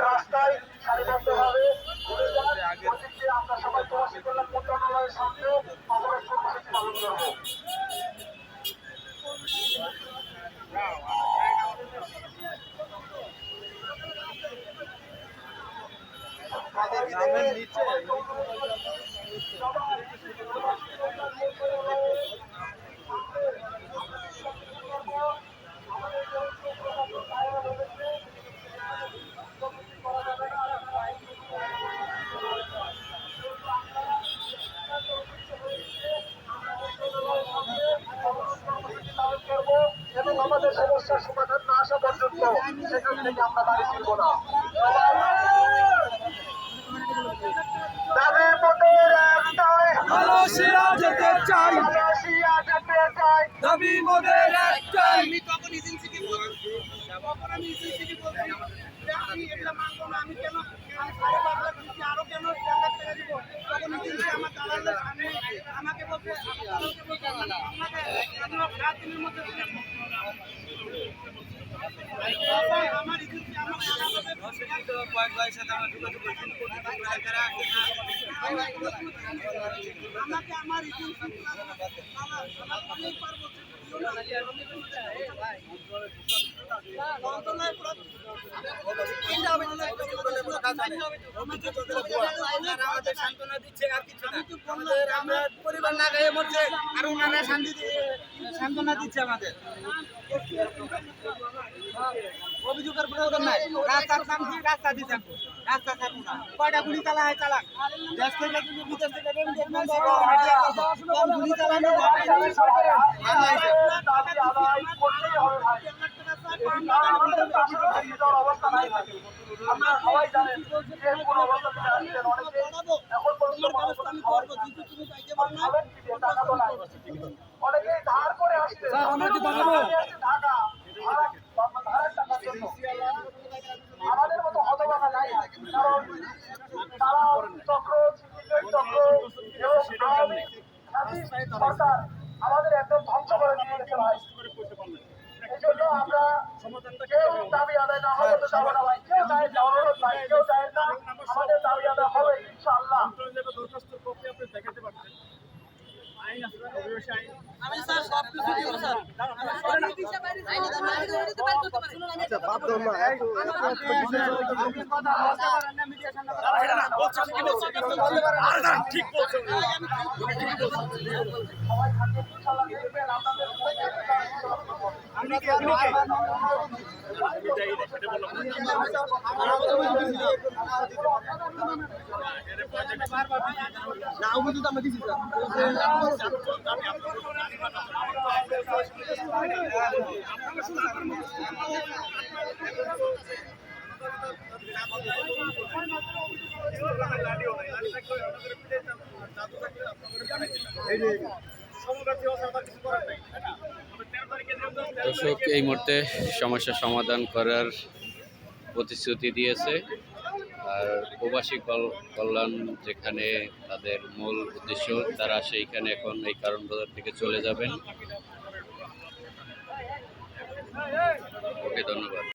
রাস্তায় সারিবদ্ধভাবে আমরা সবাই প্রবাসী কল্যাণ মন্ত্রণালয়ের সামনে অবরোধ কর্মসূচি পালন করবো। এবং আমাদের সমস্যার সমাধান না আসা পর্যন্ত সেখান থেকে আমরা দাঁড়িয়ে ছিল না। দাবির মোদের একটাই, মালয়েশিয়া যেতে চাই, মালয়েশিয়া যেতে চাই, দাবি মোদের একটাই। আমি তখন এজেন্সিকে বলছি, আমি এটা মানবো না, আমি কেন আমি 5.5 লাখ দিচ্ছি, আরো কেন 4 লাখ টাকা দিব? তখন এজেন্সি আমার দালালের সামনে আমাকে বলছে, আপনাকে 7 দিনের মধ্যে আমার এজেন্সি আমার আমাকে আমার এজেন্সি অনেক বার বলছে সান্ত্বনা দিচ্ছে আর কিছু না। আমরা পরিবার না গায়ে মরছে আর ওনারা সান্ত্বনা দিচ্ছে আমাদের। অভিযোগের প্রয়োজন নাই, রাস্তার নামছি রাস্তা দিয়ে থাকবো, রাস্তা থাকবো না। কয়টা গুলি চালা হয় চালাক, দেশ থেকে যদি বিদেশ থেকে গুলি চালানো অবস্থা নাই থাকে। আপনারা সবাই জানেন যে কোন অবস্থাতে আসছেন, অনেকে এখন অনেকে ধার করে আসছে, ঢাকা ধারের টাকার জন্য। আমাদের মতো হতভাগা নাই, কারণ তারা চক্র চক্র এবং সরকার আমাদের একদম ধ্বংস করে দিয়ে গেছে ভাই। এই জন্য আমরা কেউ দাবি আদায় না হবে তো যাবো না ভাই, কেউ চায় না, অনুরোধ ভাই, কেউ চায় না, আমাদের দাবি আদায় হবে ইনশাআল্লাহ। আমি স্যার সব কিছু দিব স্যার। ঠিক বলছো। দর্শক এই মুহূর্তে সমস্যা সমাধান করার প্রতিশ্রুতি দিয়েছে। আর প্রবাসী কল্যাণ যেখানে তাদের মূল উদ্দেশ্য, তারা সেইখানে এখন এই কারণ বাজার থেকে চলে যাবেন। ওকে, ধন্যবাদ।